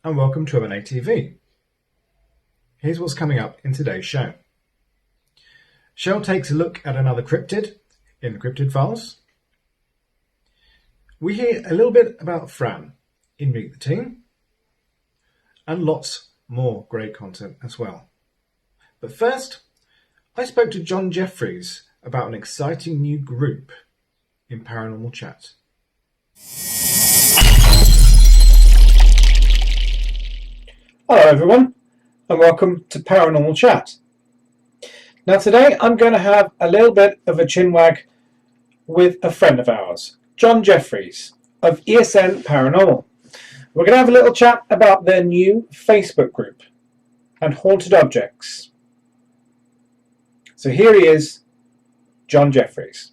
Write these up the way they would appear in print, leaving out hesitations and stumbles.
and welcome to M&A TV. Here's what's coming up in today's show. Shell takes a look at another cryptid in the Cryptid Files. We hear a little bit about Fran in Meet the Team, and lots more great content as well. But first, I spoke to John Jeffries about an exciting new group in Paranormal Chat. Hello everyone, and welcome to Paranormal Chat. Now today I'm going to have a little bit of a chinwag with a friend of ours, John Jeffries of ESN Paranormal. We're going to have a little chat about their new Facebook group and haunted objects. So here he is, John Jeffries.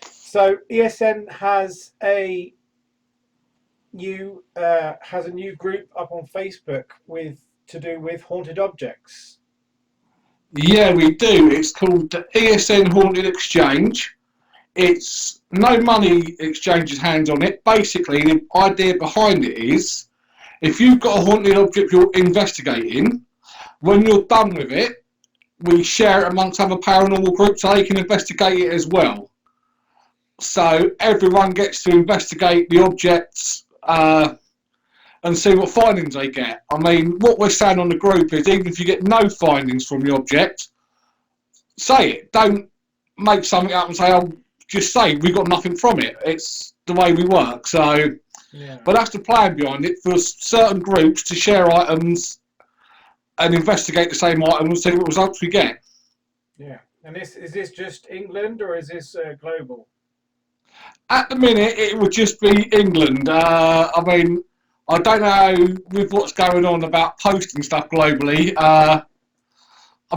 So ESN has a new group up on Facebook to do with haunted objects. Yeah, we do. It's called the ESN Haunted Exchange. It's no money exchanges hands on it. Basically, the idea behind it is if you've got a haunted object you're investigating, when you're done with it, we share it amongst other paranormal groups so they can investigate it as well. So everyone gets to investigate the objects and see what findings they get. I mean, what we're saying on the group is even if you get no findings from the object, say it. Don't make something up and say, oh, just say we got nothing from it. It's the way we work. So, yeah. But that's the plan behind it, for certain groups to share items and investigate the same item and see what results we get. Yeah. And is this just England or is this global? At the minute, it would just be England. I mean, I don't know with what's going on about posting stuff globally. I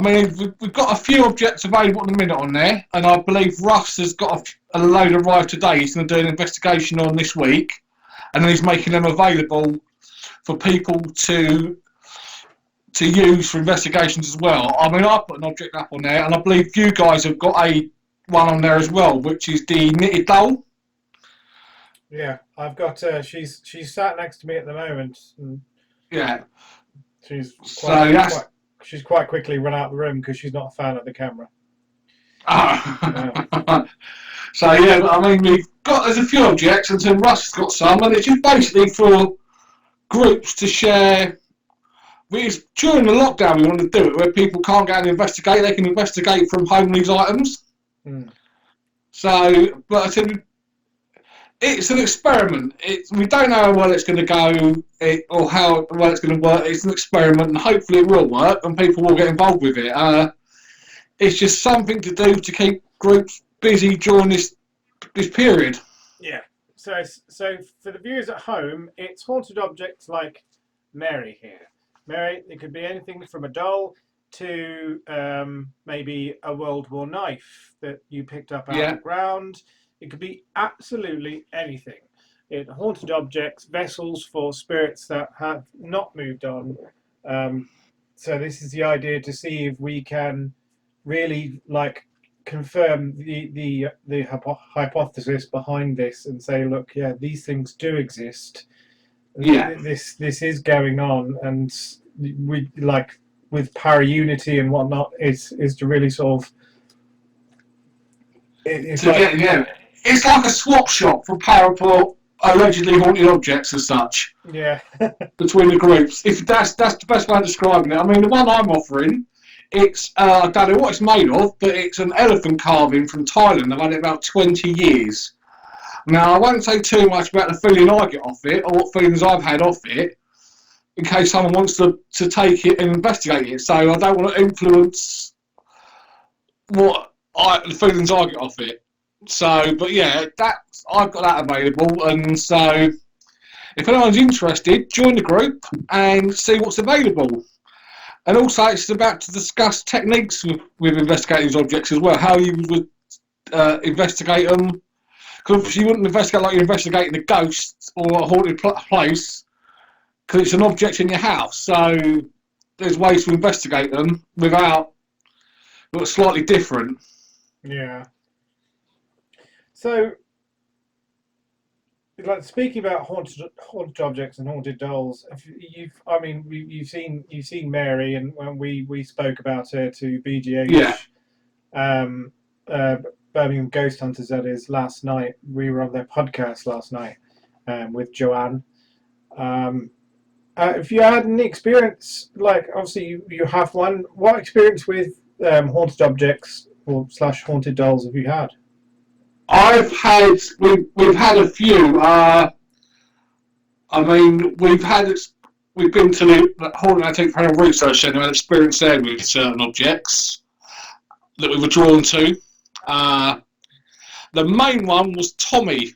mean, we've got a few objects available at the minute on there, and I believe Russ has got a load arrived today. He's going to do an investigation on this week, and then he's making them available for people to use for investigations as well. I mean, I put an object up on there, and I believe you guys have got one on there as well, which is the knitted doll. Yeah, I've got. She's sat next to me at the moment. And yeah, she's quite quickly run out of the room because she's not a fan of the camera. So yeah, but I mean, there's a few objects, and then Russ has got some, and it's just basically for groups to share. During the lockdown, we want to do it where people can't go and investigate; they can investigate from home these items. So, but I said. It's an experiment. We don't know how well it's going to go or how well it's going to work. It's an experiment, and hopefully it will work, and people will get involved with it. It's just something to do to keep groups busy during this period. Yeah. So for the viewers at home, it's haunted objects like Mary here. Mary, it could be anything from a doll to maybe a World War knife that you picked up out of the ground. It could be absolutely anything. Haunted objects, vessels for spirits that have not moved on. So this is the idea to see if we can really confirm the hypothesis behind this and say, look, yeah, these things do exist. Yeah. This is going on, and we with para-unity and whatnot is to really sort of. It's like a swap shop for allegedly haunted objects as such. Yeah. Between the groups. If that's the best way of describing it. I mean, the one I'm offering, it's I don't know what it's made of, but it's an elephant carving from Thailand. I've had it about 20 years. Now, I won't say too much about the feeling I get off it, or what feelings I've had off it, in case someone wants to take it and investigate it. So I don't want to influence the feelings I get off it. So, but yeah, I've got that available, and so if anyone's interested, join the group and see what's available. And also, it's about to discuss techniques with investigating these objects as well, how you would investigate them. Because you wouldn't investigate like you're investigating a ghost or a haunted place, because it's an object in your house. So there's ways to investigate them without slightly different. Yeah. So like speaking about haunted objects and haunted dolls. If you've seen Mary, and when we spoke about her to Yeah. BGH, um, uh, Birmingham Ghost Hunters. That is last night. We were on their podcast last night with Joanne. Um, if you had any experience, like obviously you have one, what experience with haunted objects or slash haunted dolls have you had? We've had a few. I mean, we've been to the Haunted Antique Paranormal Research Centre and experienced there with certain objects that we were drawn to. The main one was Tommy,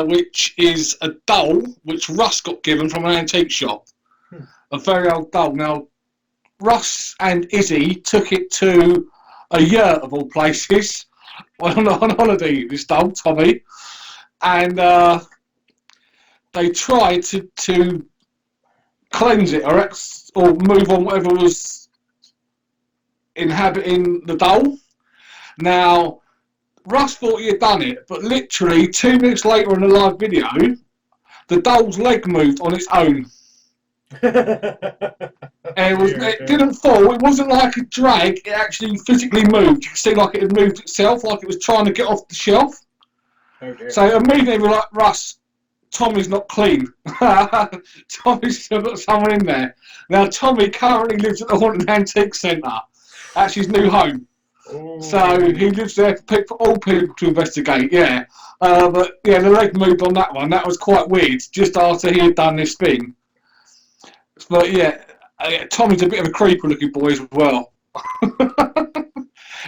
which is a doll which Russ got given from an antique shop. A very old doll. Now, Russ and Izzy took it to a yurt of all places, went on holiday, this doll, Tommy, and they tried to cleanse it or move on whatever was inhabiting the doll. Now, Russ thought he had done it, but literally 2 minutes later in the live video, the doll's leg moved on its own. And it didn't fall. It wasn't like a drag. It actually physically moved. You could see like it had moved itself, like it was trying to get off the shelf. Oh dear. So immediately we're like, Russ, Tommy's not clean. Tommy's still got someone in there. Now Tommy currently lives at the Haunted Antique Centre. That's his new home. Ooh. So he lives there for all people to investigate, yeah. But yeah, the leg moved on that one. That was quite weird, just after he had done this thing. But yeah, Tommy's a bit of a creeper looking boy as well.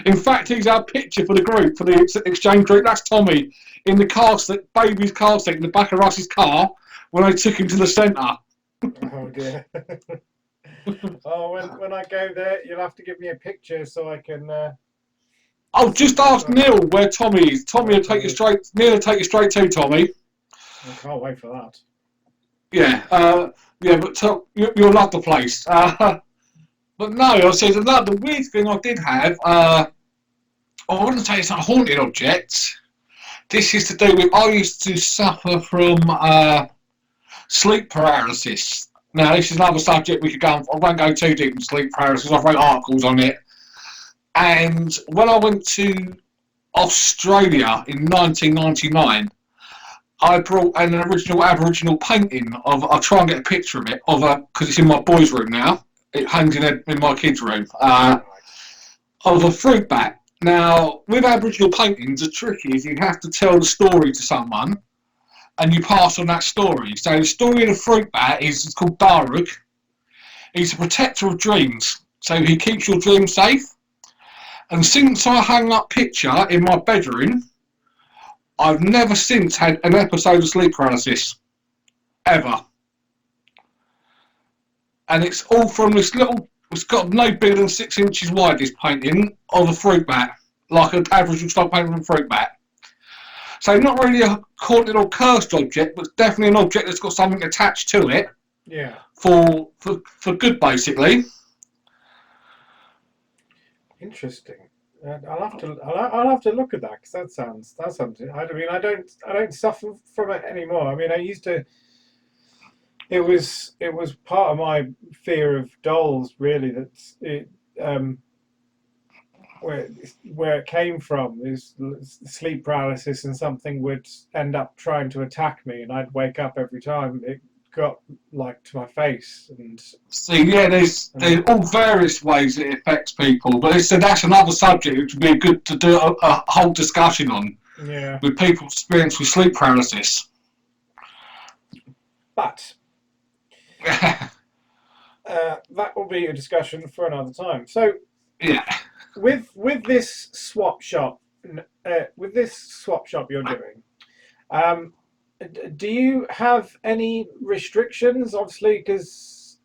In fact, he's our picture for the group, for the exchange group. That's Tommy in the car seat, baby's car seat in the back of Russ's car when I took him to the centre. Oh dear. Oh, when I go there, you'll have to give me a picture so I can. Oh, just ask Neil where Tommy is. Tommy will take you straight. Neil will take you straight to Tommy. I can't wait for that. Yeah, but you'll love the place. But no, I said the weird thing I did have. I wouldn't say it's a haunted object. This is to do with I used to suffer from sleep paralysis. Now, this is another subject we could go on. I won't go too deep in sleep paralysis. I've wrote articles on it. And when I went to Australia in 1999, I brought an original Aboriginal painting of. I'll try and get a picture of it because it's in my boys' room now. It hangs in my kids' room of a fruit bat. Now, with Aboriginal paintings, the trick is you have to tell the story to someone, and you pass on that story. So the story of the fruit bat is called Darug. He's a protector of dreams, so he keeps your dreams safe. And since I hung that picture in my bedroom, I've never since had an episode of sleep paralysis. Ever. And it's all from this little, it's got no bigger than 6 inches wide, this painting, of a fruit bat. Like an average style painting of a fruit bat. So not really a haunted or cursed object, but definitely an object that's got something attached to it. Yeah. For good, basically. Interesting. I'll have to look at that because that sounds. I mean, I don't suffer from it anymore. I mean, I used to. It was part of my fear of dolls, really. Where it came from is sleep paralysis, and something would end up trying to attack me, and I'd wake up every time it got like to my face. And see, yeah, there's all various ways it affects people, but that's another subject which would be good to do a whole discussion on. Yeah. With people's experience with sleep paralysis. But that will be a discussion for another time. So yeah. With this swap shop, you're doing, do you have any restrictions? Obviously, because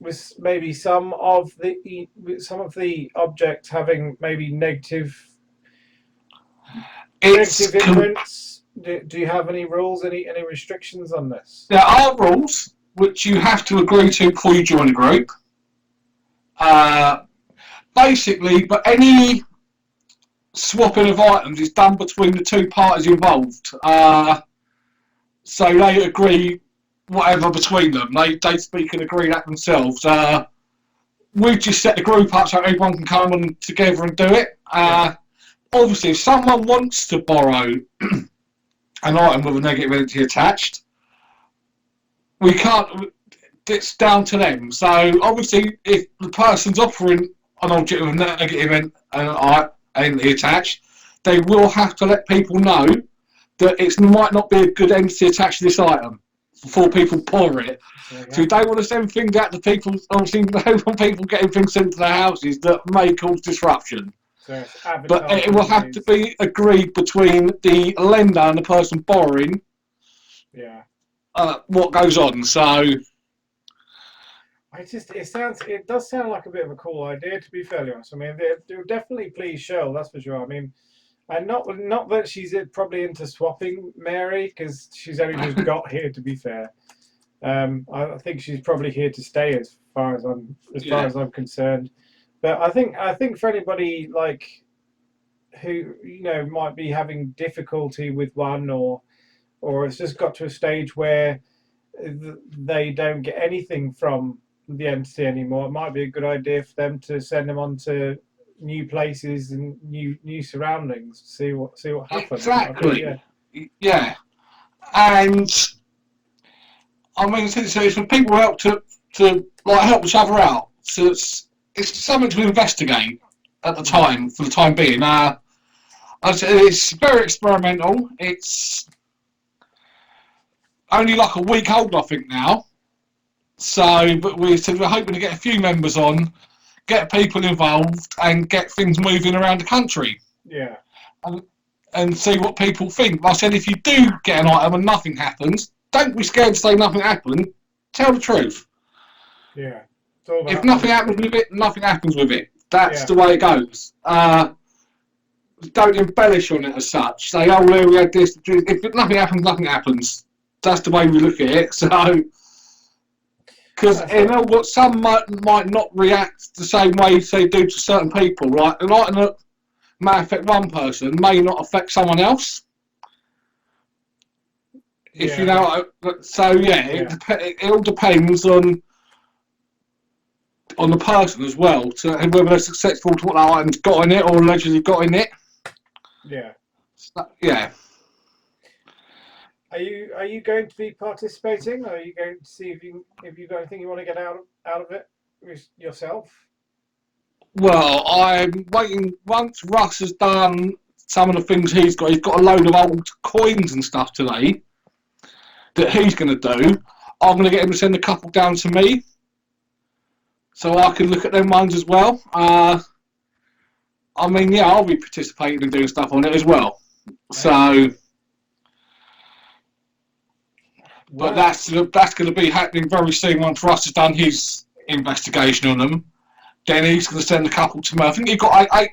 with maybe some of the objects having maybe negative influence. Do you have any rules, any restrictions on this? There are rules which you have to agree to before you join a group. Basically, but any swapping of items is done between the two parties involved. So they agree whatever between them. They speak and agree that themselves. We just set the group up so everyone can come on together and do it. Obviously, if someone wants to borrow an item with a negative energy attached, we can't. It's down to them. So obviously, if the person's offering an object with a negative entity attached, they will have to let people know that it might not be a good entity attached to this item before people pour it. So you don't want to send things out to people. Obviously, you don't want people getting things sent to their houses that may cause disruption. So But it will have to be agreed between the lender and the person borrowing. Yeah. What goes on? So. It does sound like a bit of a cool idea, to be fairly honest. I mean, they'll definitely please Cheryl, that's for sure. I mean, and not that she's probably into swapping Mary, because she's only just got here, to be fair. I think she's probably here to stay, as far as I'm concerned. But I think for anybody like who might be having difficulty with one, or it's just got to a stage where they don't get anything from the entity anymore, it might be a good idea for them to send them on to new places and new surroundings, see what happens. Exactly. Yeah. And I mean, it's for people help to like help each other out. So it's something to investigate at the time, for the time being. It's very experimental. It's only like a week old, I think, now. So, but we're hoping to get a few members on, get people involved, and get things moving around the country. Yeah. And see what people think. Like I said, if you do get an item and nothing happens, don't be scared to say nothing happened. Tell the truth. Yeah. If nothing happens with it, nothing happens with it. That's the way it goes. Don't embellish on it as such. Say, oh, we had this. If nothing happens, nothing happens. That's the way we look at it. So, because what some might not react the same way they do to certain people, right? An item that may affect one person may not affect someone else. If you know, so it all depends on the person as well, to whether they're successful to what that item's got in it or allegedly got in it. Yeah. Yeah. Are you going to be participating? Or are you going to see if you got anything you want to get out of it yourself? Well, I'm waiting. Once Russ has done some of the things he's got a load of old coins and stuff today that he's going to do. I'm going to get him to send a couple down to me, so I can look at them ones as well. I mean, yeah, I'll be participating and doing stuff on it as well. So. But that's going to be happening very soon once Russ has done his investigation on them. Then he's going to send a couple to me. I think he's got eight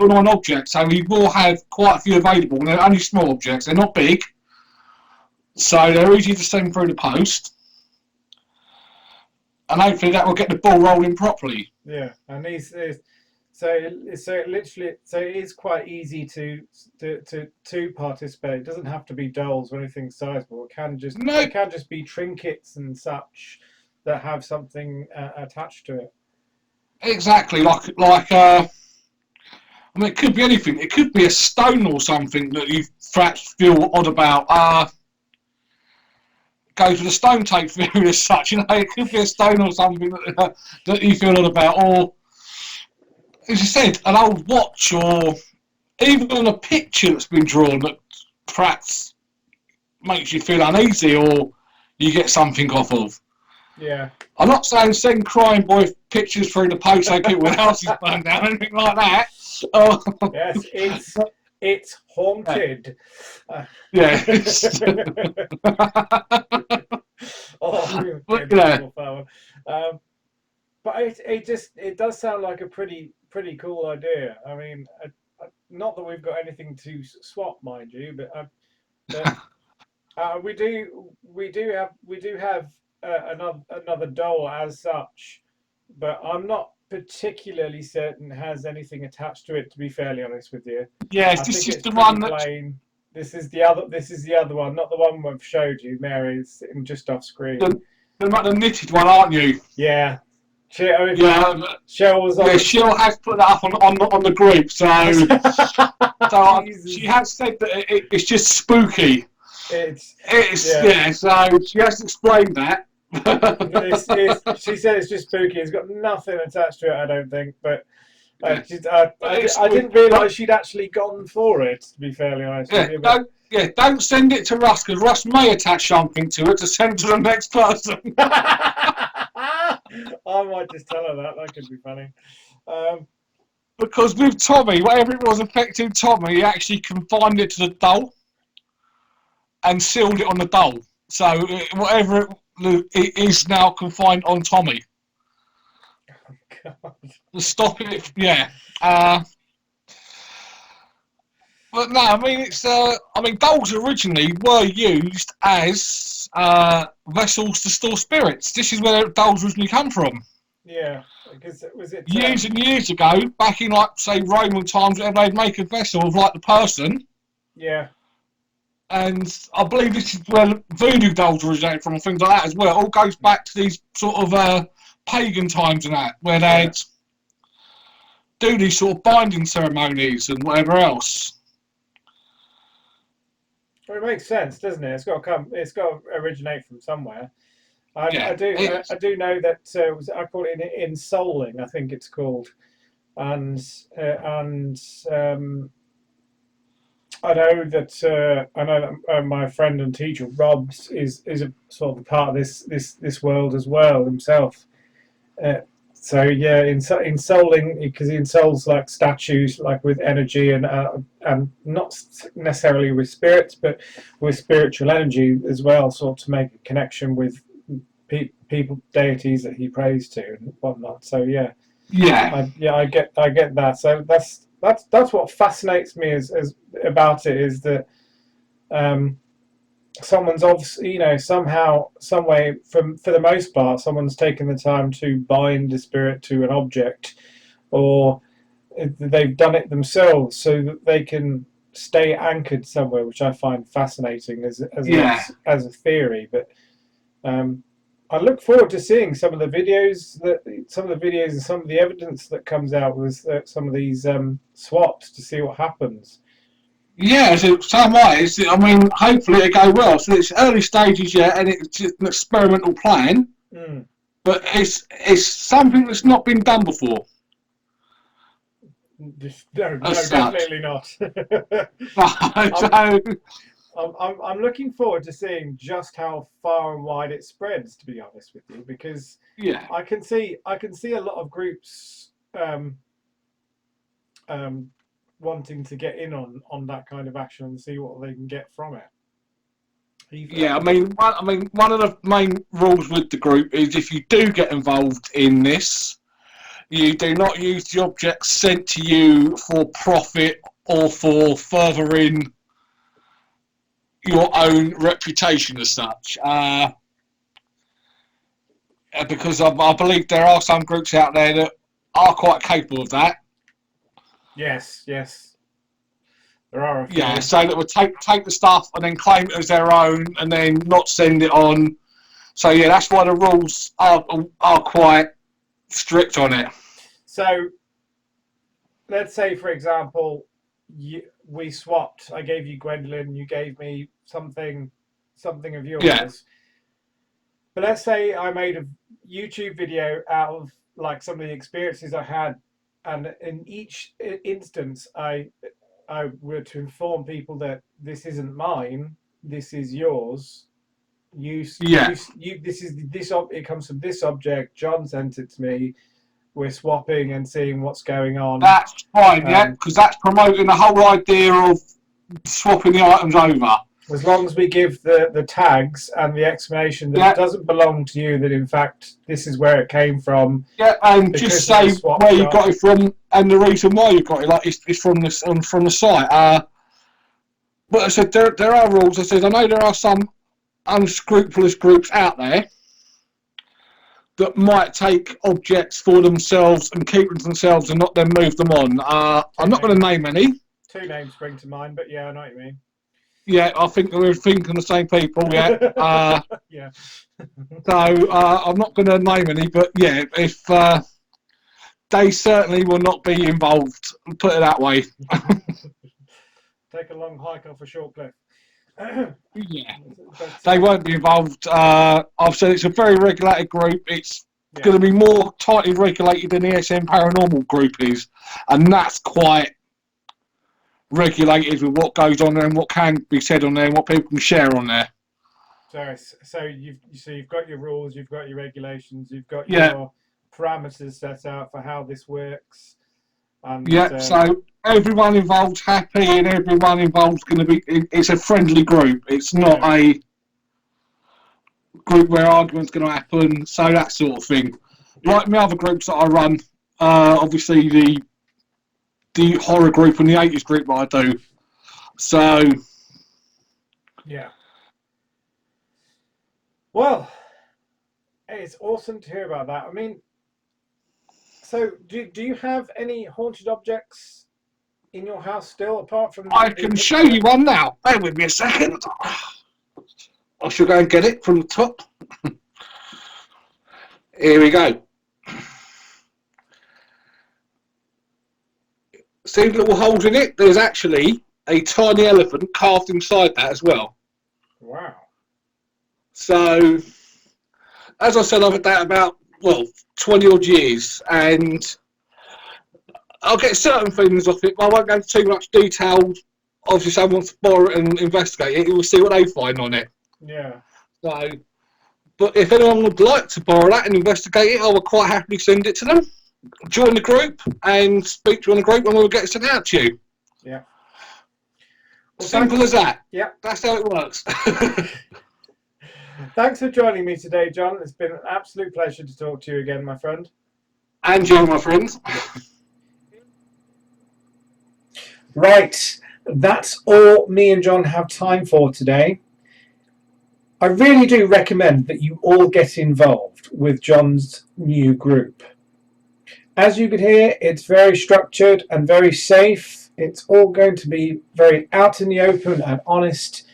or nine objects, so he will have quite a few available. And they're only small objects; they're not big, so they're easy to send through the post. And hopefully that will get the ball rolling properly. Yeah, and so it is quite easy to participate. It doesn't have to be dolls or anything sizable. It can just be trinkets and such that have something attached to it. Exactly, I mean, it could be anything. It could be a stone or something that you perhaps feel odd about. Go to the stone tape theory as such. It could be a stone or something that you feel odd about, or as you said, an old watch, or even a picture that's been drawn that perhaps makes you feel uneasy, or you get something off of. Yeah. I'm not saying send crying boy pictures through the post so people with houses burned down, anything like that. Yes, it's haunted. Yeah. But it does sound like a pretty cool idea. I mean, not that we've got anything to swap, mind you, but we do have another doll as such, but I'm not particularly certain has anything attached to it, to be fairly honest with you. Yeah, it's just the one that's... This is the other. This is the other one, not the one we've showed you. Mary's sitting just off screen. The knitted one, aren't you? Yeah. Yeah. Cheryl was on. Yeah, Cheryl has put that up on the group, so she has said that it's just spooky. It's yeah. So she has explained that. She said it's just spooky. It's got nothing attached to it, I don't think. But I didn't realise she'd actually gone for it. To be fairly honest with you. Don't send it to Russ, because Russ may attach something to it to send to the next person. I might just tell her that. That could be funny. Because with Tommy, whatever it was affecting Tommy, he actually confined it to the doll and sealed it on the doll. So whatever it is now confined on Tommy. Oh, God. Stop it, yeah. But no, I mean dolls originally were used as vessels to store spirits. This is where dolls originally come from. Yeah, because was it years and years ago, back in like say Roman times, where they'd make a vessel of like the person. Yeah. And I believe this is where voodoo dolls originated from, and things like that as well. It all goes back to these sort of pagan times and that, where they'd do these sort of binding ceremonies and whatever else. Well, it makes sense, doesn't it? It's got to originate from somewhere. I do know that I call it ensoling, I think it's called, and I know that my friend and teacher Rob is a sort of part of this world as well himself. So yeah, ensoling, because he ensouls like statues, like with energy and not necessarily with spirits, but with spiritual energy as well, sort of to make a connection with people, deities that he prays to and whatnot. So I get that. So that's what fascinates me as about it, is that someone's obviously, somehow, some way, for the most part, someone's taken the time to bind a spirit to an object, or they've done it themselves so that they can stay anchored somewhere, which I find fascinating as a theory. But I look forward to seeing some of the videos and some of the evidence that comes out with some of these swaps, to see what happens. Yeah, so am I. Hopefully it go well. So it's early stages yet, and it's just an experimental plan. But it's something that's not been done before. No, definitely not. I'm looking forward to seeing just how far and wide it spreads, to be honest with you, because I can see a lot of groups wanting to get in on that kind of action and see what they can get from it. One of the main rules with the group is, if you do get involved in this, you do not use the objects sent to you for profit or for furthering your own reputation as such. Because I believe there are some groups out there that are quite capable of that. Yes. There are a few. Yeah, so that would take the stuff and then claim it as their own and then not send it on. So yeah, that's why the rules are quite strict on it. So let's say, for example, we swapped. I gave you Gwendolyn, you gave me something of yours. Yeah. But let's say I made a YouTube video out of like some of the experiences I had, and in each instance I were to inform people that this isn't mine, this is yours. It comes from this object. John sent it to me. We're swapping and seeing what's going on. That's fine, because that's promoting the whole idea of swapping the items over. As long as we give the tags and the explanation that it doesn't belong to you, that in fact this is where it came from. Yeah, and just say where you got it from and the reason why you got it. Like it's from the site. But I said there are rules. I said I know there are some unscrupulous groups out there that might take objects for themselves and keep them to themselves and not then move them on. I'm not going to name any. 2 names spring to mind, but yeah, I know what you mean. Yeah, I think we're thinking the same people. Yeah. Yeah. So I'm not going to name any, but yeah, if they certainly will not be involved. Put it that way. Take a long hike off a short cliff. Yeah, But, they won't be involved. I've said it's a very regulated group. It's going to be more tightly regulated than the ESM Paranormal group is, and that's quite regulated with what goes on there and what can be said on there and what people can share on there. So you've got your rules, you've got your regulations, you've got Yeah. your parameters set out for how this works. And, Yeah, so everyone involved's happy and everyone involved's going to be, it's a friendly group. It's not a group where argument's going to happen, so that sort of thing. Like my other groups that I run, obviously the horror group and the 80s group that I do. So, yeah. Well, it's awesome to hear about that. I mean, so do you have any haunted objects in your house still, apart from... I can show you one now. Bear with me a second. I shall go and get it from the top. Here we go. See the little holes in it? There's actually a tiny elephant carved inside that as well. Wow. So, as I said, I've had that about, 20 odd years, and I'll get certain things off it, but I won't go into too much detail. Obviously, if someone wants to borrow it and investigate it, we'll see what they find on it. Yeah. So, but if anyone would like to borrow that and investigate it, I would quite happily send it to them. Join the group and speak to you on the group, and we'll get it sent out to you. Yeah. Well, simple as that. Yeah. That's how it works. Thanks for joining me today, John. It's been an absolute pleasure to talk to you again, my friend. And you, my friend. Right. That's all me and John have time for today. I really do recommend that you all get involved with John's new group. As you can hear, it's very structured and very safe. It's all going to be very out in the open and honest.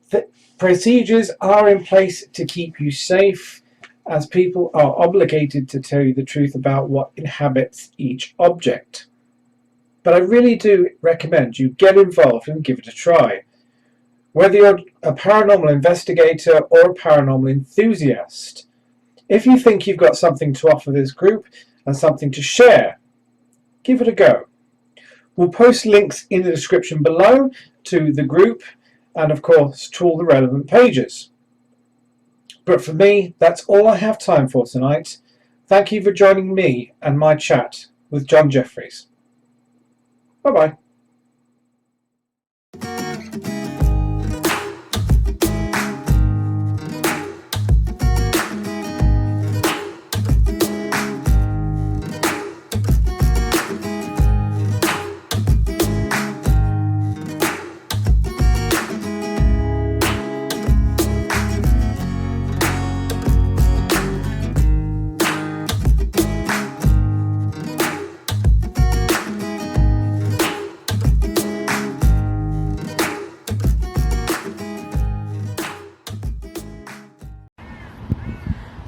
The procedures are in place to keep you safe, as people are obligated to tell you the truth about what inhabits each object. But I really do recommend you get involved and give it a try. Whether you're a paranormal investigator or a paranormal enthusiast, if you think you've got something to offer this group and something to share, give it a go. We'll post links in the description below to the group and, of course, to all the relevant pages. But for me, that's all I have time for tonight. Thank you for joining me and my chat with John Jeffries. Bye-bye.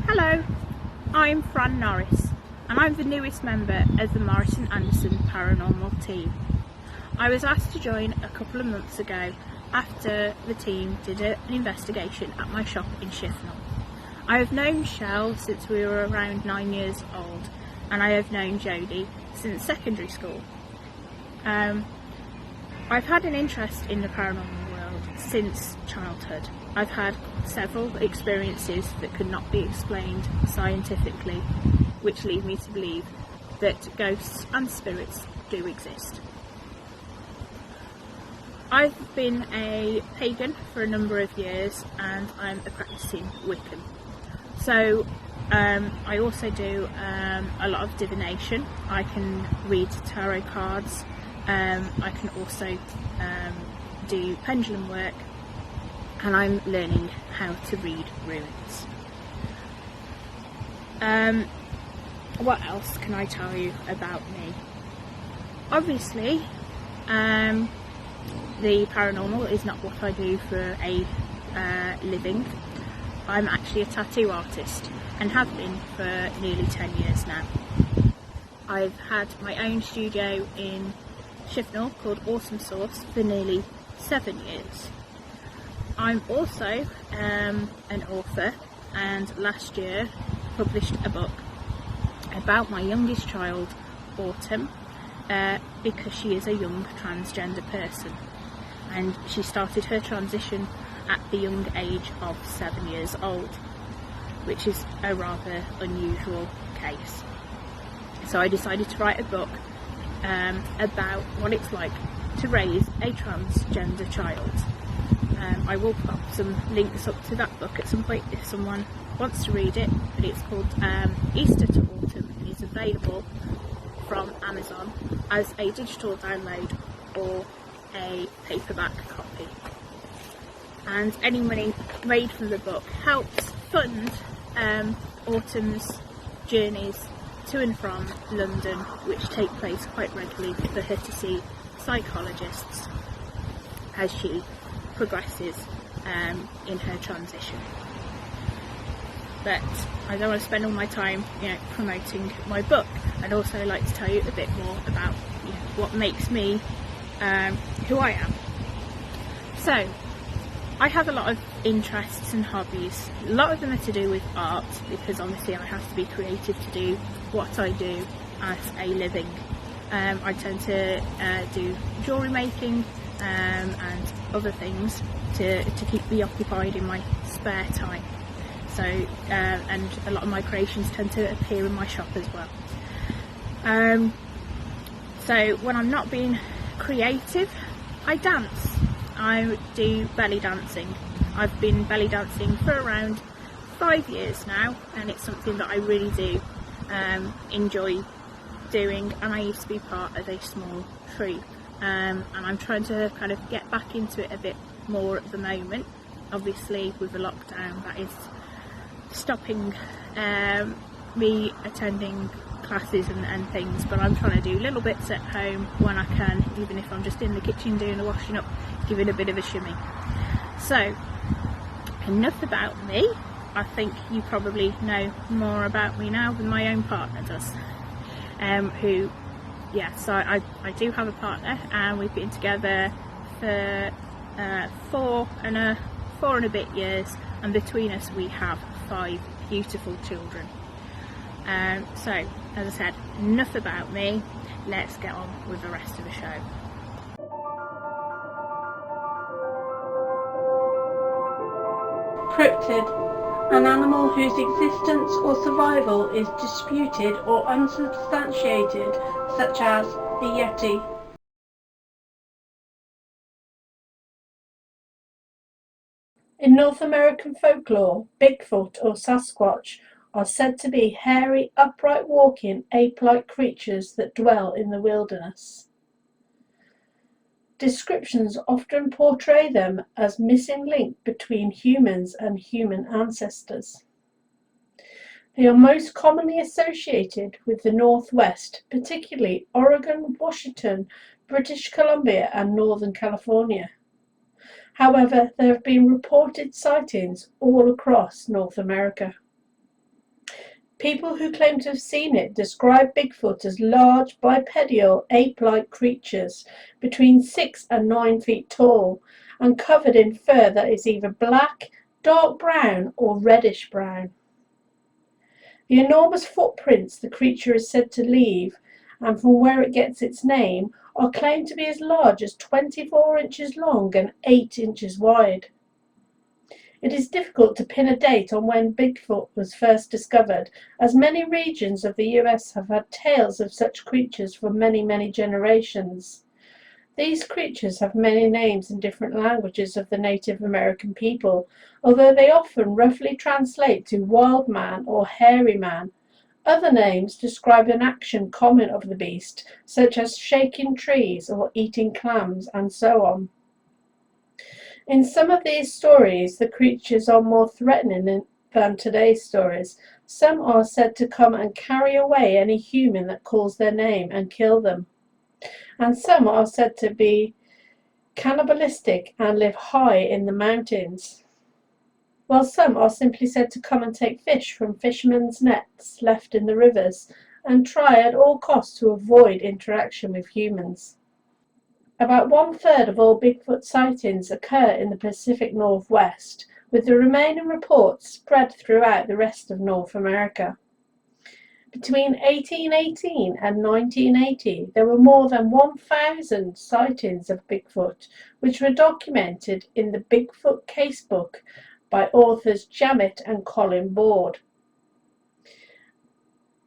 Hello, I'm Fran Norris and I'm the newest member of the Morris & Anderson Paranormal team. I was asked to join a couple of months ago after the team did an investigation at my shop in Shifnal. I have known Shell since we were around 9 years old, and I have known Jodie since secondary school. I've had an interest in the paranormal world since childhood. I've had several experiences that could not be explained scientifically, which lead me to believe that ghosts and spirits do exist. I've been a pagan for a number of years and I'm a practicing Wiccan. So I also do a lot of divination. I can read tarot cards. I can also do pendulum work, and I'm learning how to read runes. What else can I tell you about me? Obviously, the paranormal is not what I do for a living. I'm actually a tattoo artist and have been for nearly 10 years now. I've had my own studio in Shifnal called Awesome Source for nearly 7 years. I'm also an author, and last year published a book about my youngest child, Autumn, because she is a young transgender person, and she started her transition at the young age of 7 years old, which is a rather unusual case. So I decided to write a book about what it's like to raise a transgender child. I will pop some links up to that book at some point if someone wants to read it, but it's called Easter to Autumn, and is available from Amazon as a digital download or a paperback copy. And any money made from the book helps fund Autumn's journeys to and from London, which take place quite regularly for her to see psychologists as she progresses in her transition. But I don't want to spend all my time, promoting my book. I'd also like to tell you a bit more about what makes me who I am. So, I have a lot of interests and hobbies. A lot of them are to do with art, because obviously I have to be creative to do what I do as a living. I tend to do jewellery making and other things to keep me occupied in my spare time. So, and a lot of my creations tend to appear in my shop as well. So when I'm not being creative, I dance. I do belly dancing. I've been belly dancing for around 5 years now, and it's something that I really do enjoy doing, and I used to be part of a small troupe, and I'm trying to kind of get back into it a bit more at the moment. Obviously with the lockdown, that is stopping me attending classes and things, but I'm trying to do little bits at home when I can, even if I'm just in the kitchen doing the washing up, giving a bit of a shimmy. So enough about me. I think you probably know more about me now than my own partner does, so I do have a partner, and we've been together for 4 and a bit years, and between us we have 5 beautiful children. So, as I said, enough about me. Let's get on with the rest of the show. Cryptid, an animal whose existence or survival is disputed or unsubstantiated, such as the Yeti. In North American folklore, Bigfoot or Sasquatch are said to be hairy, upright walking, ape-like creatures that dwell in the wilderness. Descriptions often portray them as missing link between humans and human ancestors. They are most commonly associated with the Northwest, particularly Oregon, Washington, British Columbia and Northern California. However, there have been reported sightings all across North America. People who claim to have seen it describe Bigfoot as large, bipedal, ape-like creatures between 6 and 9 feet tall and covered in fur that is either black, dark brown or reddish brown. The enormous footprints the creature is said to leave, and from where it gets its name, are claimed to be as large as 24 inches long and 8 inches wide. It is difficult to pin a date on when Bigfoot was first discovered, as many regions of the US have had tales of such creatures for many, many generations. These creatures have many names in different languages of the Native American people, although they often roughly translate to wild man or hairy man. Other names describe an action common of the beast, such as shaking trees or eating clams, and so on. In some of these stories, the creatures are more threatening than today's stories. Some are said to come and carry away any human that calls their name and kill them. And some are said to be cannibalistic, and live high in the mountains, while some are simply said to come and take fish from fishermen's nets left in the rivers and try at all costs to avoid interaction with humans. About 1/3 of all Bigfoot sightings occur in the Pacific Northwest, with the remaining reports spread throughout the rest of North America. Between 1818 and 1980, there were more than 1,000 sightings of Bigfoot, which were documented in the Bigfoot Casebook by authors Jamit and Colin Board.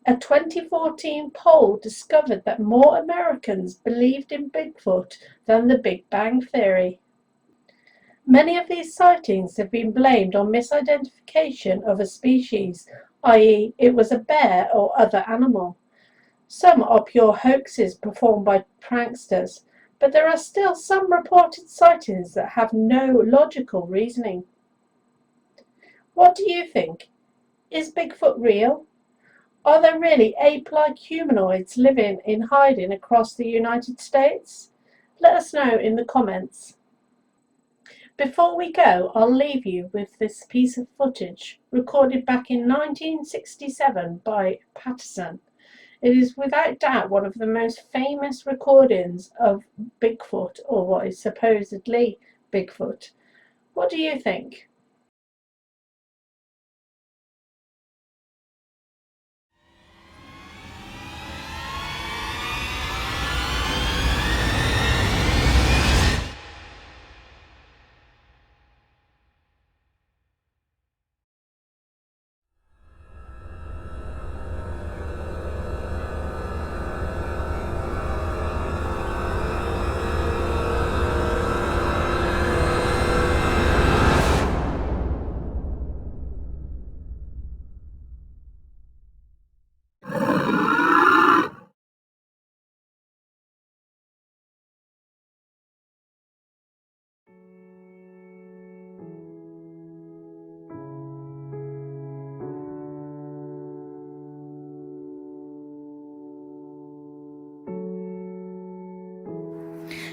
A 2014 poll discovered that more Americans believed in Bigfoot than the Big Bang Theory. Many of these sightings have been blamed on misidentification of a species, i.e. it was a bear or other animal. Some are pure hoaxes performed by pranksters, but there are still some reported sightings that have no logical reasoning. What do you think? Is Bigfoot real? Are there really ape-like humanoids living in hiding across the United States? Let us know in the comments. Before we go, I'll leave you with this piece of footage recorded back in 1967 by Patterson. It is without doubt one of the most famous recordings of Bigfoot, or what is supposedly Bigfoot. What do you think?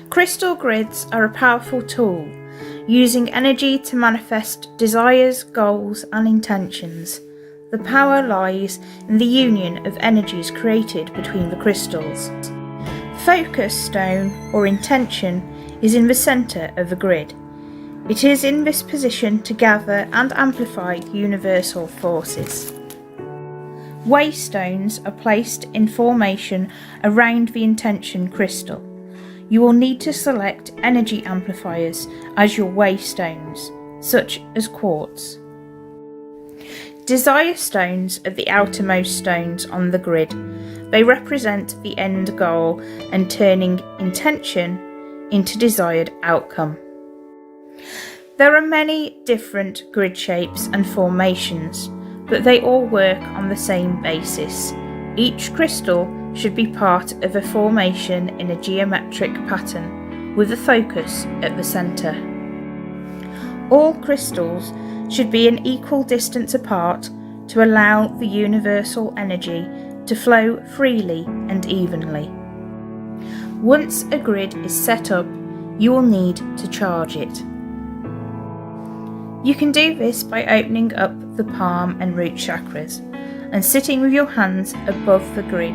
Crystal grids are a powerful tool, using energy to manifest desires, goals, and intentions. The power lies in the union of energies created between the crystals. The focus stone, or intention, is in the centre of the grid. It is in this position to gather and amplify universal forces. Waystones are placed in formation around the intention crystal. You will need to select energy amplifiers as your waystones, such as quartz. Desire stones are the outermost stones on the grid. They represent the end goal and turning intention into desired outcome. There are many different grid shapes and formations, but they all work on the same basis. Each crystal should be part of a formation in a geometric pattern, with a focus at the centre. All crystals should be an equal distance apart to allow the universal energy to flow freely and evenly. Once a grid is set up, you will need to charge it. You can do this by opening up the palm and root chakras and sitting with your hands above the grid,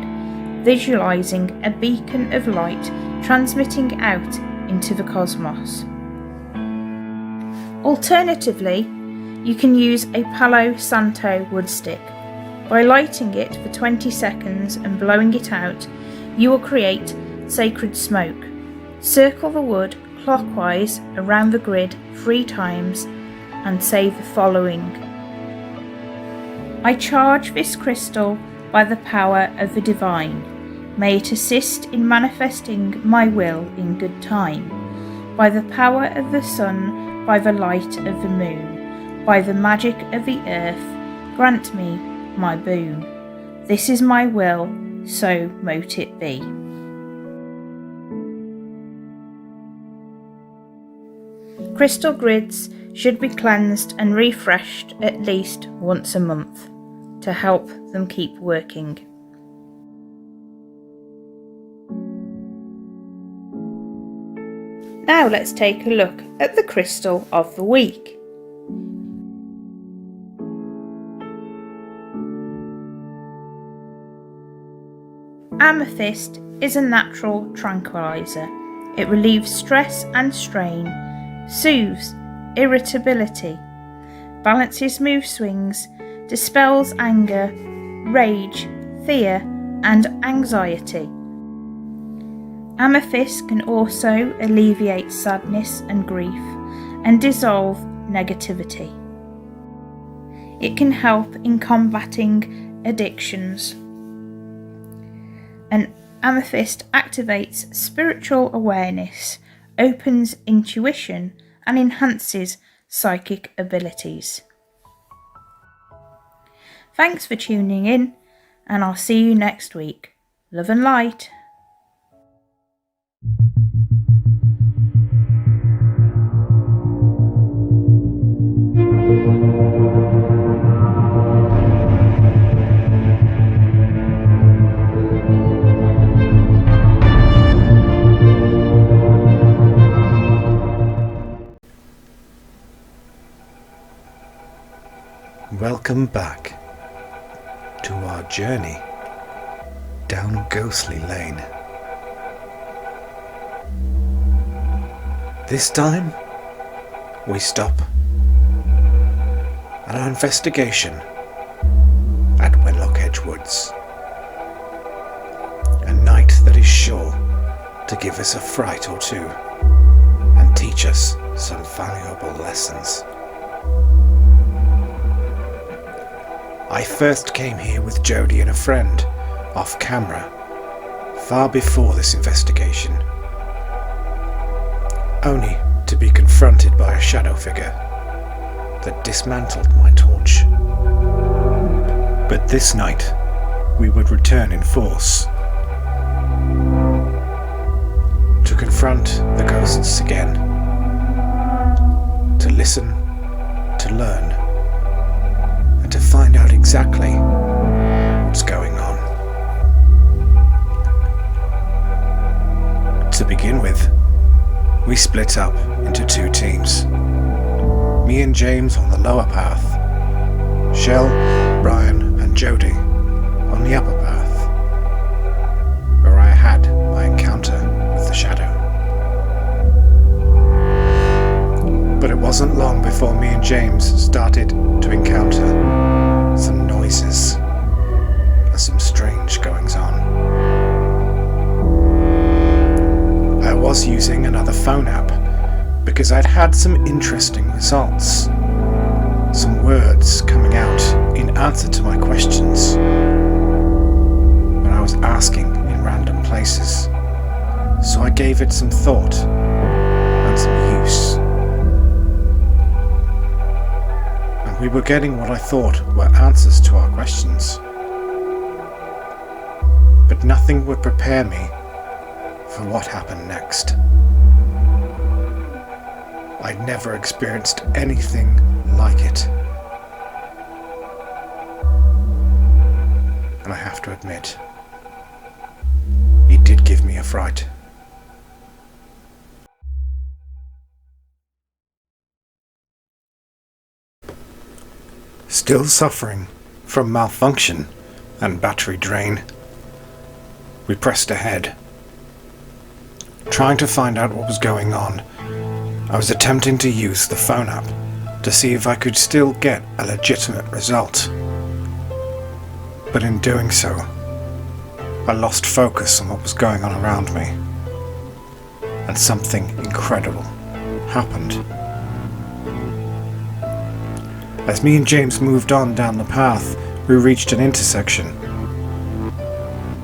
visualizing a beacon of light transmitting out into the cosmos. Alternatively, you can use a Palo Santo wood stick. By lighting it for 20 seconds and blowing it out, you will create sacred smoke. Circle the wood clockwise around the grid 3 times and say the following: I charge this crystal by the power of the divine. May it assist in manifesting my will in good time. By the power of the sun, by the light of the moon, by the magic of the earth, grant me my boon. This is my will, so mote it be. Crystal grids should be cleansed and refreshed at least once a month to help them keep working. Now let's take a look at the crystal of the week. Amethyst is a natural tranquilizer. It relieves stress and strain, soothes irritability, balances mood swings, dispels anger, rage, fear, and anxiety. Amethyst can also alleviate sadness and grief and dissolve negativity. It can help in combating addictions. An amethyst activates spiritual awareness, opens intuition, and enhances psychic abilities. Thanks for tuning in, and I'll see you next week. Love and light. Welcome back to our journey down Ghostly Lane. This time, we stop at our investigation at Wenlock Edge Woods. A night that is sure to give us a fright or two and teach us some valuable lessons. I first came here with Jodie and a friend, off camera, far before this investigation, only to be confronted by a shadow figure that dismantled my torch. But this night, we would return in force, to confront the ghosts again, to listen, to learn, to find out exactly what's going on. To begin with, we split up into two teams. Me and James on the lower path, Shell, Brian and Jodie on the upper path, where I had my encounter with the shadow. But it wasn't long before me and James started to encounter some noises and some strange goings on. I was using another phone app because I'd had some interesting results. Some words coming out in answer to my questions when I was asking in random places. So I gave it some thought and some use. We were getting what I thought were answers to our questions. But nothing would prepare me for what happened next. I'd never experienced anything like it. And I have to admit, it did give me a fright. Still suffering from malfunction and battery drain, we pressed ahead. Trying to find out what was going on, I was attempting to use the phone app to see if I could still get a legitimate result. But in doing so, I lost focus on what was going on around me, and something incredible happened. As me and James moved on down the path, we reached an intersection,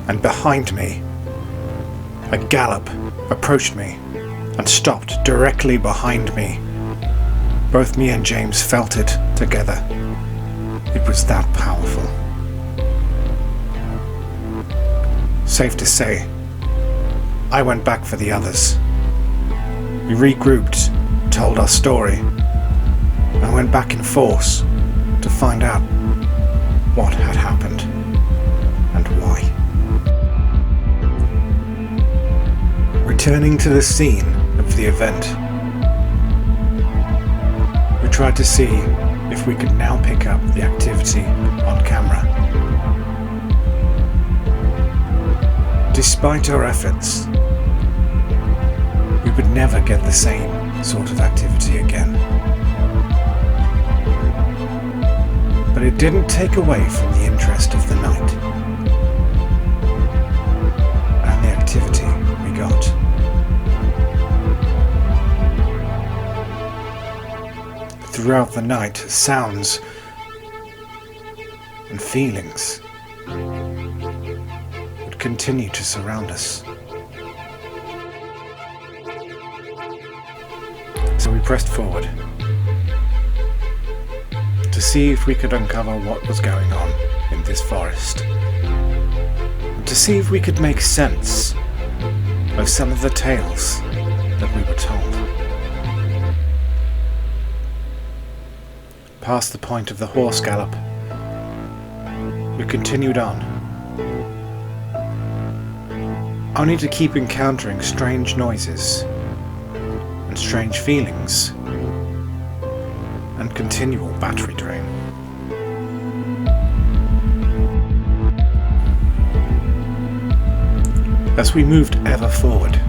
and behind me, a gallop approached me and stopped directly behind me. Both me and James felt it together. It was that powerful. Safe to say, I went back for the others. We regrouped, told our story, and went back in force to find out what had happened and why. Returning to the scene of of the event. We tried to see if we could now pick up the activity on camera. Despite our efforts, we would never get the same sort of activity again. But it didn't take away from the interest of the night and the activity we got. Throughout the night, sounds and feelings would continue to surround us. So we pressed forward to see if we could uncover what was going on in this forest, and to see if we could make sense of some of the tales that we were told. Past the point of the horse gallop, we continued on, only to keep encountering strange noises and strange feelings and continual battery drain. As we moved ever forward,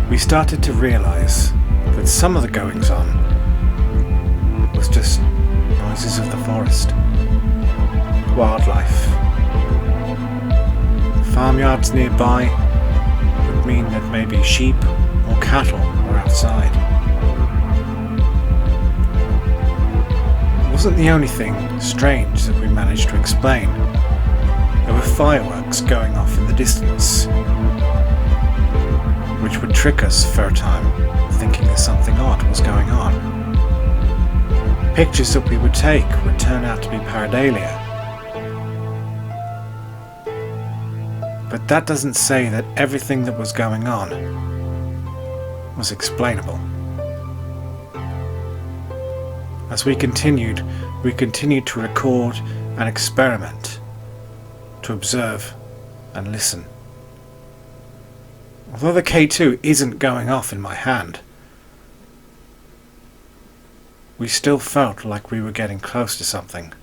we started to realise that some of the goings on was just noises of the forest, wildlife. Farmyards nearby would mean that maybe sheep or cattle were outside. It wasn't the only thing strange that we managed to explain. There were fireworks going off in the distance, which would trick us for a time, thinking that something odd was going on. Pictures that we would take would turn out to be pareidolia. But that doesn't say that everything that was going on was explainable. As we continued to record and experiment, to observe and listen. Although the K2 isn't going off in my hand, we still felt like we were getting close to something.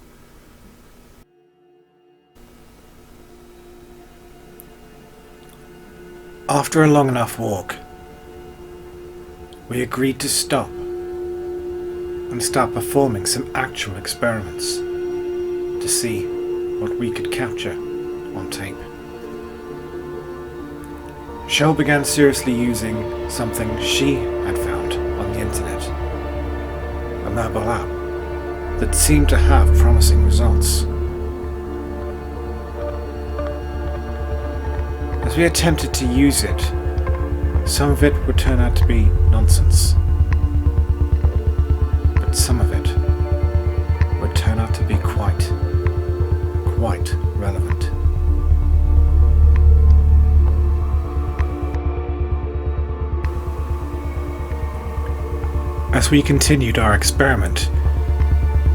After a long enough walk, we agreed to stop and start performing some actual experiments to see what we could capture on tape. Shell began seriously using something she had found on the internet, a mobile app that seemed to have promising results. As we attempted to use it, some of it would turn out to be nonsense, but some of it would turn out to be quite relevant. As we continued our experiment,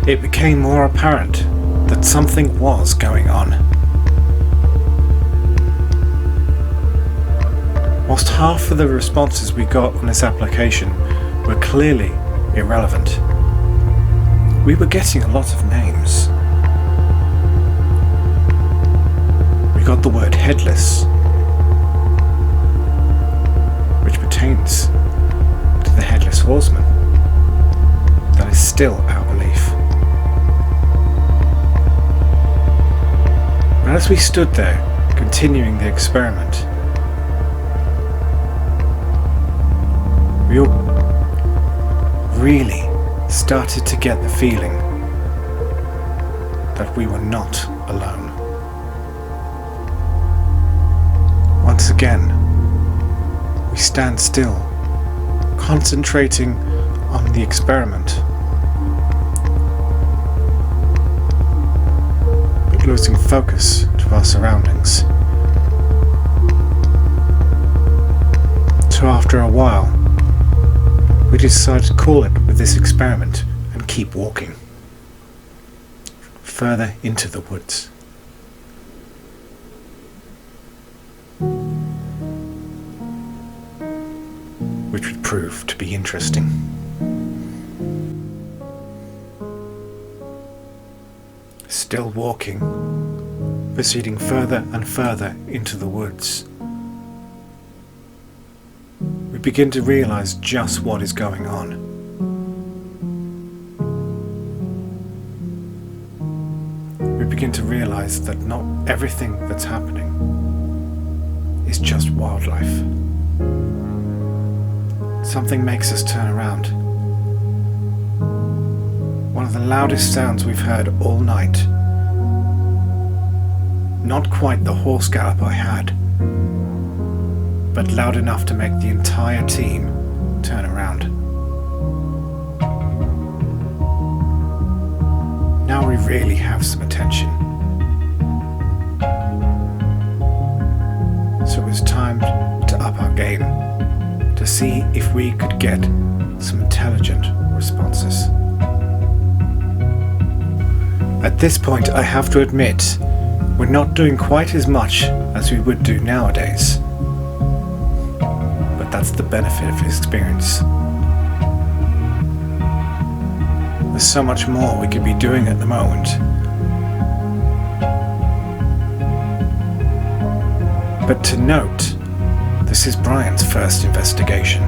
it became more apparent that something was going on. Whilst half of the responses we got on this application were clearly irrelevant, we were getting a lot of names. We got the word headless, which pertains to the headless horseman. That is still our belief. And as we stood there, continuing the experiment, we all really started to get the feeling that we were not alone. Once again, we stand still, concentrating on the experiment, but losing focus to our surroundings. So after a while, we decided to call it with this experiment and keep walking further into the woods. which would prove to be interesting. Still walking, proceeding further and further into the woods, we begin to realize just what is going on. We begin to realize that not everything that's happening is just wildlife. Something makes us turn around. One of the loudest sounds we've heard all night. Not quite the horse gallop I had, but loud enough to make the entire team turn around. Now we really have some attention. So it was time to up our game, to see if we could get some intelligent responses. At this point, I have to admit, we're not doing quite as much as we would do nowadays. But that's the benefit of experience. There's so much more we could be doing at the moment. But to note, this is Brian's first investigation.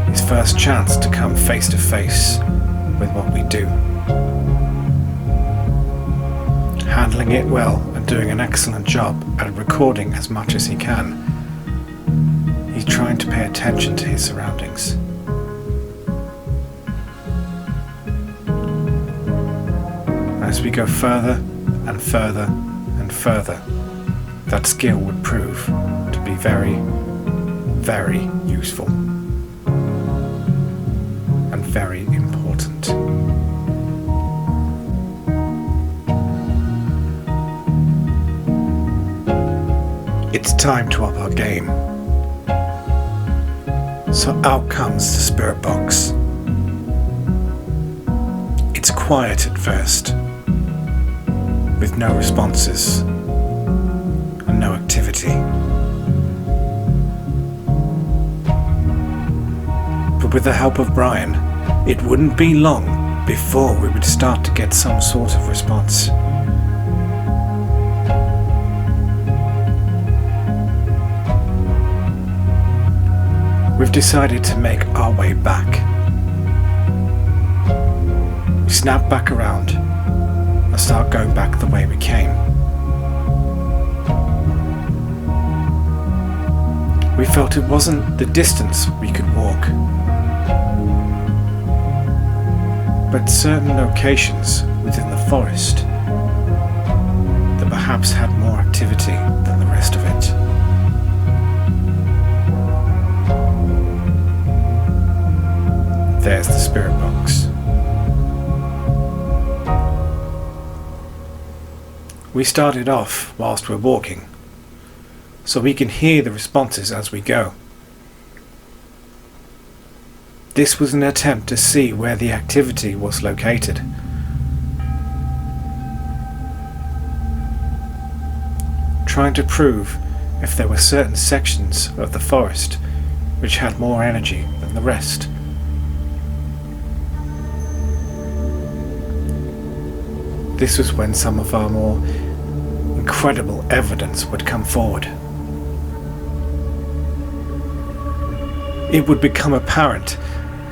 His first chance to come face to face with what we do. Handling it well and doing an excellent job at recording as much as he can. He's trying to pay attention to his surroundings. As we go further and further and further, that skill would prove to be very, very useful and very important. It's time to up our game. So out comes the spirit box. It's quiet at first, with no responses and no activity. But with the help of Brian, it wouldn't be long before we would start to get some sort of response. We've decided to make our way back. We snap back around and start going back the way we came. We felt it wasn't the distance we could walk, but certain locations within the forest that perhaps had more activity than the rest of it. There's the spirit box. We started off whilst we're walking, so we can hear the responses as we go. This was an attempt to see where the activity was located. Trying to prove if there were certain sections of the forest which had more energy than the rest. This was when some of our more incredible evidence would come forward. It would become apparent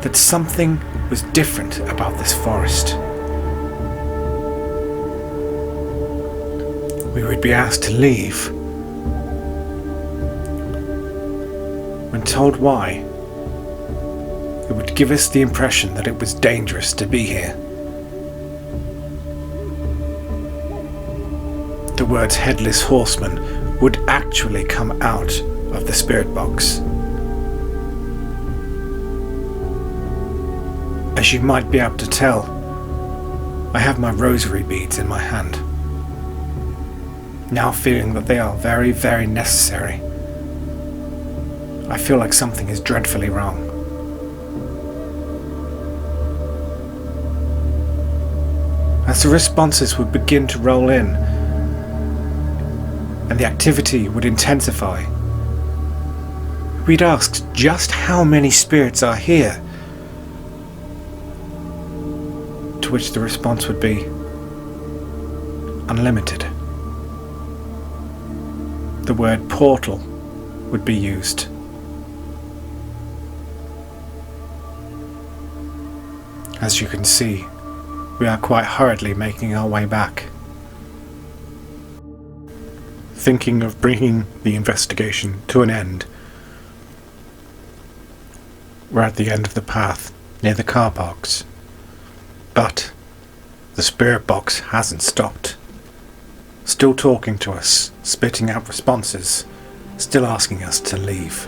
that something was different about this forest. We would be asked to leave. When told why, it would give us the impression that it was dangerous to be here. The words headless horseman would actually come out of the spirit box. As you might be able to tell, I have my rosary beads in my hand, now feeling that they are very, very necessary. I feel like something is dreadfully wrong. As the responses would begin to roll in, and the activity would intensify, we'd asked just how many spirits are here, to which the response would be unlimited. The word portal would be used. As you can see, we are quite hurriedly making our way back, thinking of bringing the investigation to an end. We're at the end of the path, near the car parks. But the spirit box hasn't stopped. Still talking to us, spitting out responses, still asking us to leave.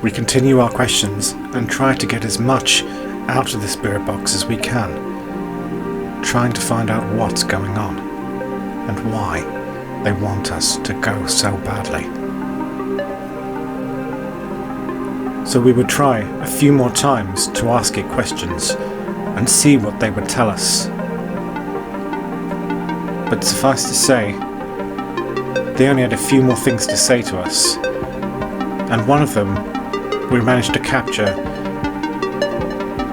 We continue our questions and try to get as much out of the spirit box as we can, trying to find out what's going on and why they want us to go so badly. So we would try a few more times to ask it questions and see what they would tell us. But suffice to say, they only had a few more things to say to us, and one of them we managed to capture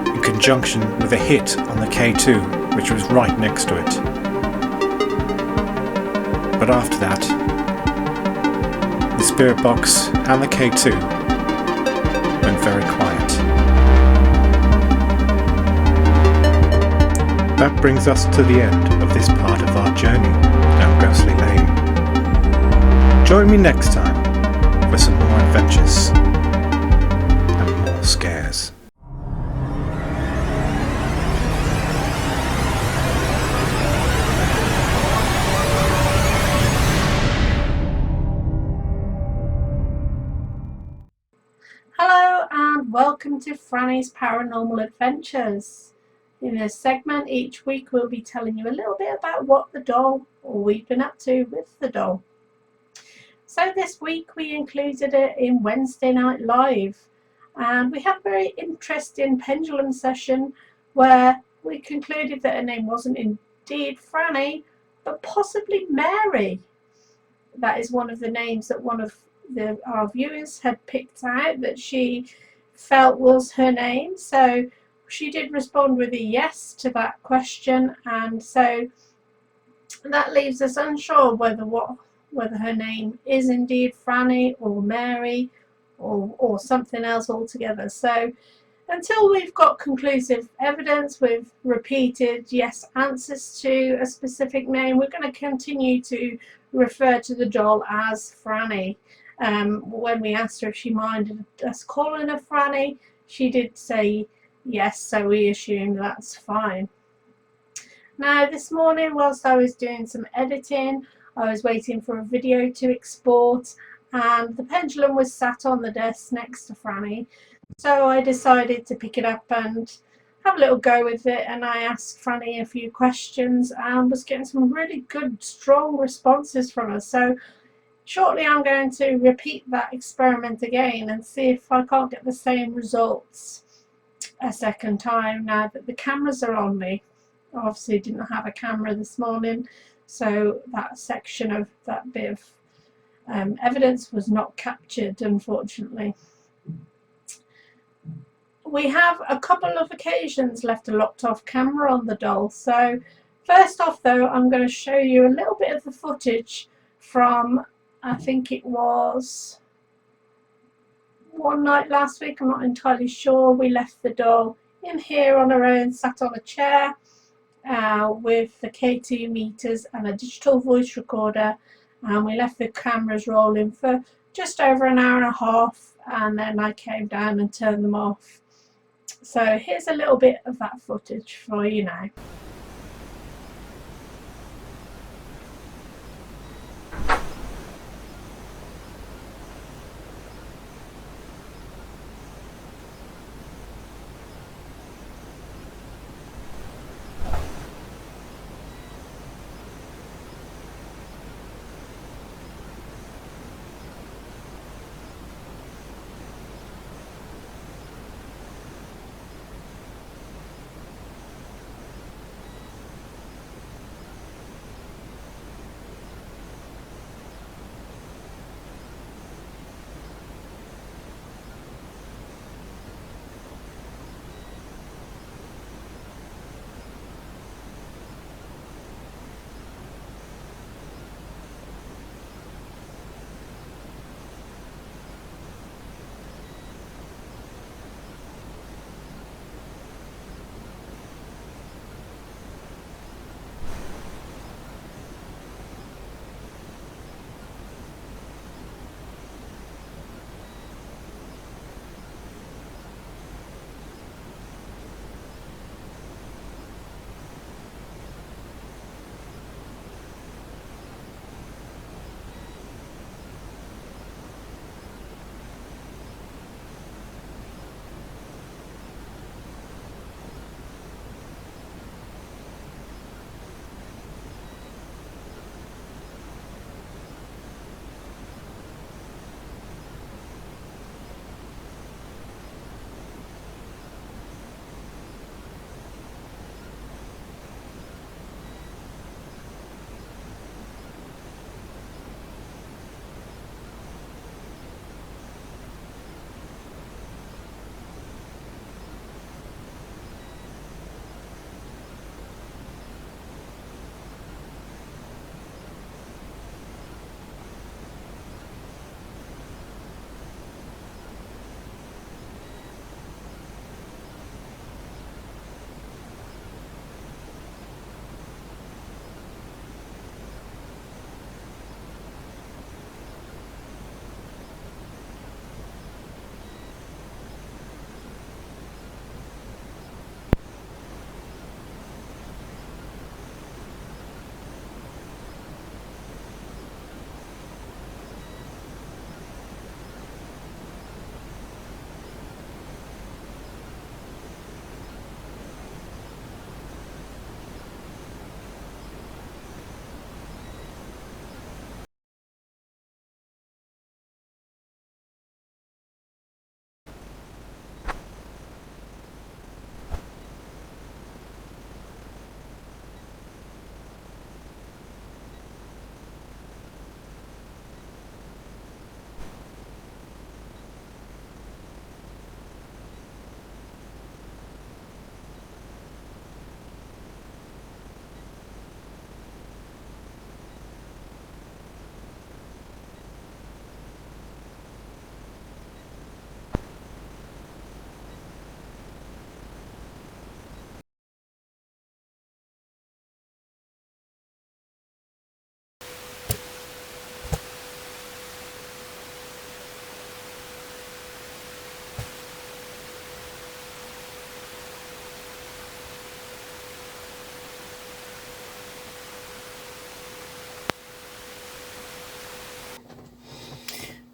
in conjunction with a hit on the K2, which was right next to it. But after that, the spirit box and the K2 went very quiet. That brings us to the end of this part of our journey down Ghostly Lane. Join me next time for some more adventures and more scares. Hello and welcome to Franny's Paranormal Adventures. In this segment each week we'll be telling you a little bit about what the doll or we've been up to with the doll. So this week we included it in Wednesday Night Live, and we had a very interesting pendulum session where we concluded that her name wasn't indeed Franny but possibly Mary. That is one of the names that one of our viewers had picked out that she felt was her name, so she did respond with a yes to that question, and so that leaves us unsure whether her name is indeed Franny or Mary or something else altogether. So until we've got conclusive evidence with repeated yes answers to a specific name, we're going to continue to refer to the doll as Franny. When we asked her if she minded us calling her Franny, she did say yes, so we assume that's fine. Now this morning, whilst I was doing some editing, I was waiting for a video to export, and the pendulum was sat on the desk next to Franny, so I decided to pick it up and have a little go with it, and I asked Franny a few questions and was getting some really good strong responses from her. So shortly I'm going to repeat that experiment again and see if I can't get the same results a second time now that the cameras are on me. I obviously didn't have a camera this morning, so that section of that bit of evidence was not captured, unfortunately. We have a couple of occasions left a locked off camera on the doll. So first off though, I'm going to show you a little bit of the footage from, I think it was one night last week, I'm not entirely sure. We left the doll in here on her own, sat on a chair with the K2 meters and a digital voice recorder, and we left the cameras rolling for just over an hour and a half, and then I came down and turned them off. So here's a little bit of that footage for you now.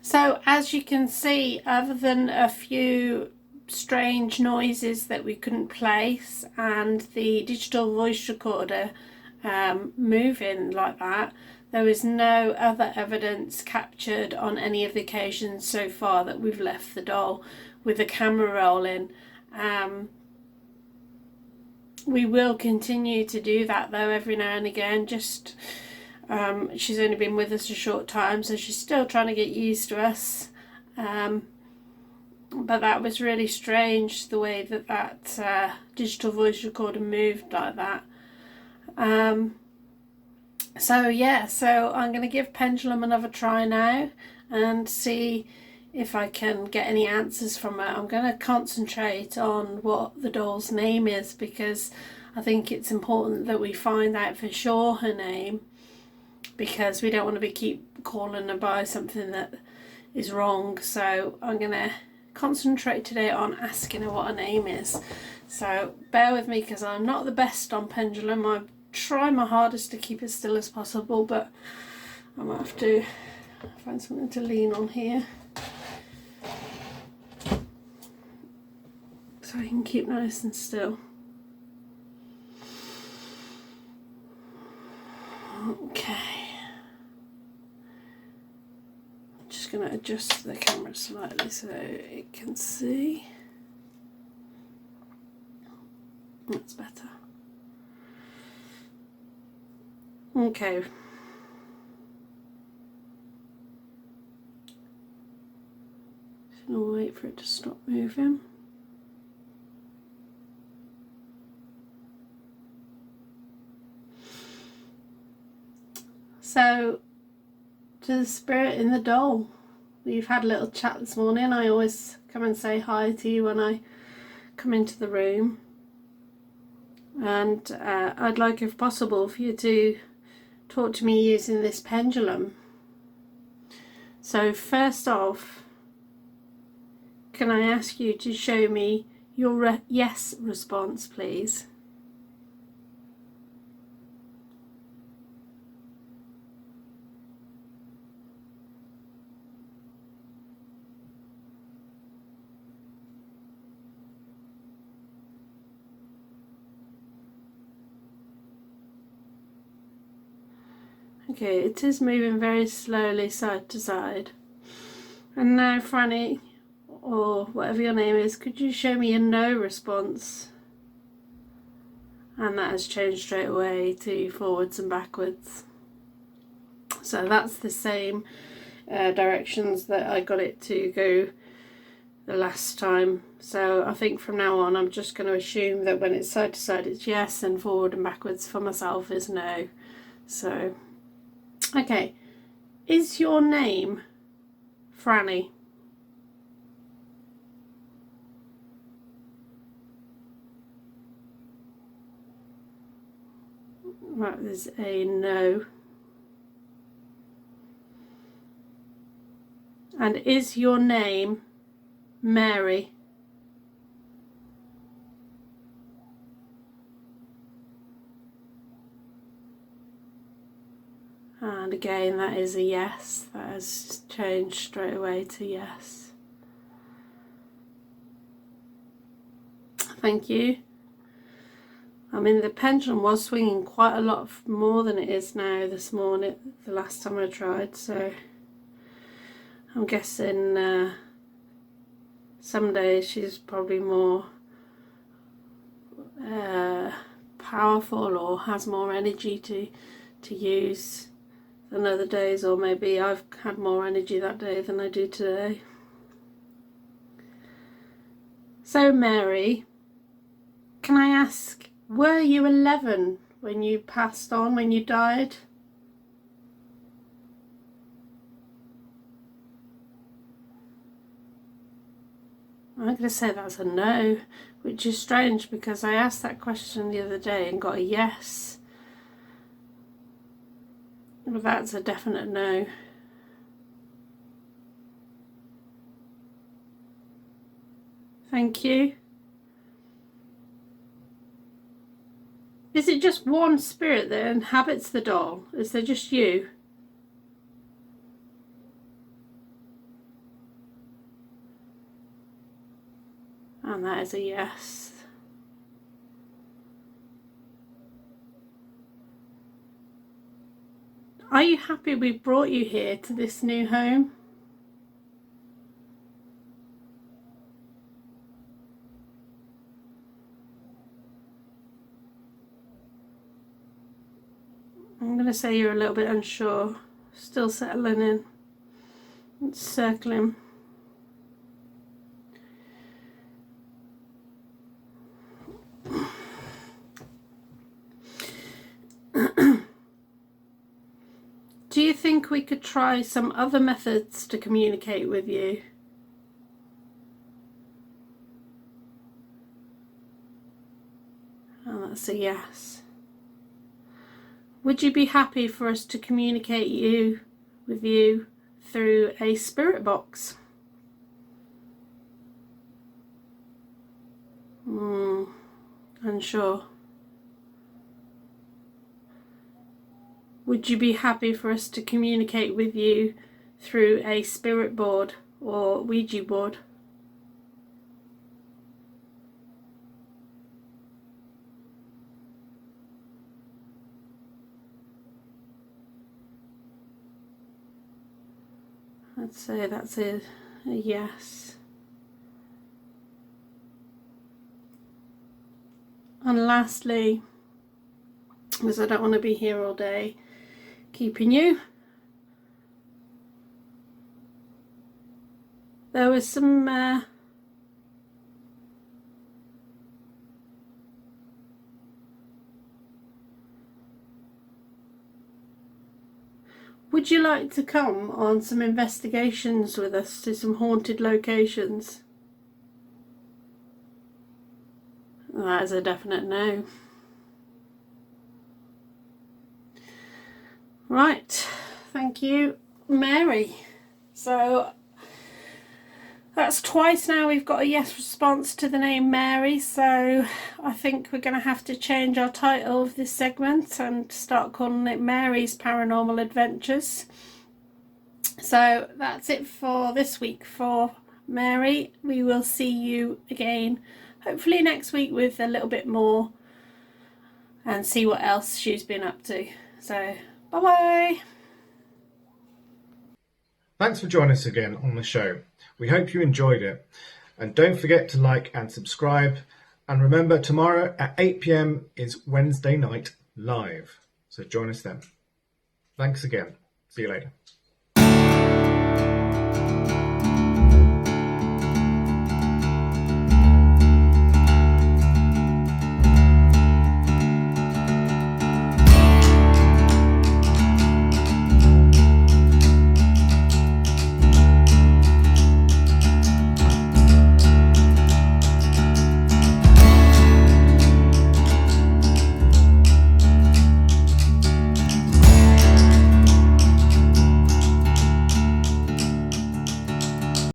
So as you can see, other than a few strange noises that we couldn't place and the digital voice recorder moving like that, there is no other evidence captured on any of the occasions so far that we've left the doll with the camera rolling. We will continue to do that though every now and again. Just she's only been with us a short time, so she's still trying to get used to us. But that was really strange, the way that digital voice recorder moved like that. So yeah, so I'm going to give Pendulum another try now and see if I can get any answers from her. I'm going to concentrate on what the doll's name is, because I think it's important that we find out for sure her name, because we don't want to keep calling her by something that is wrong. So I'm going to concentrate today on asking her what her name is. So bear with me, because I'm not the best on Pendulum. I try my hardest to keep it still as possible, but I might have to find something to lean on here so I can keep nice and still. Okay, I'm just going to adjust the camera slightly so it can see. That's better. Okay. Just gonna wait for it to stop moving. So, to the spirit in the doll, we've had a little chat this morning. I always come and say hi to you when I come into the room, and I'd like, if possible, for you to talk to me using this pendulum. So first off, can I ask you to show me your yes response, please? Okay, it is moving very slowly side to side. And now, Franny, or whatever your name is, could you show me a no response? And that has changed straight away to forwards and backwards. So that's the same directions that I got it to go the last time. So I think from now on I'm just going to assume that when it's side to side it's yes, and forward and backwards for myself is no. So, okay, is your name Franny? That is a no. And is your name Mary? And again, that is a yes. That has changed straight away to yes. Thank you. I mean, the pendulum was swinging quite a lot more than it is now this morning, the last time I tried, so I'm guessing some days she's probably more powerful or has more energy to use than other days, or maybe I've had more energy that day than I do today. So Mary, can I ask, were you 11 when you passed on, when you died? I'm going to say that's a no, which is strange because I asked that question the other day and got a yes. But that's a definite no. Thank you. Is it just one spirit that inhabits the doll? Is there just you? And that is a yes. Are you happy we brought you here to this new home? I'm going to say you're a little bit unsure. Still settling in. It's circling. Do you think we could try some other methods to communicate with you? And that's a yes. Would you be happy for us to communicate with you through a spirit box? Unsure. Would you be happy for us to communicate with you through a spirit board or Ouija board? I'd say that's a yes. And lastly, because I don't want to be here all day keeping you, there was some would you like to come on some investigations with us to some haunted locations? That is a definite no. Right, thank you, Mary. So that's twice now we've got a yes response to the name Mary, so I think we're going to have to change our title of this segment and start calling it Mary's Paranormal Adventures. So that's it for this week for Mary. We will see you again hopefully next week with a little bit more and see what else she's been up to. So bye bye. Thanks for joining us again on the show. We hope you enjoyed it. And don't forget to like and subscribe. And remember, tomorrow at 8 p.m. is Wednesday Night Live. So join us then. Thanks again. See you later.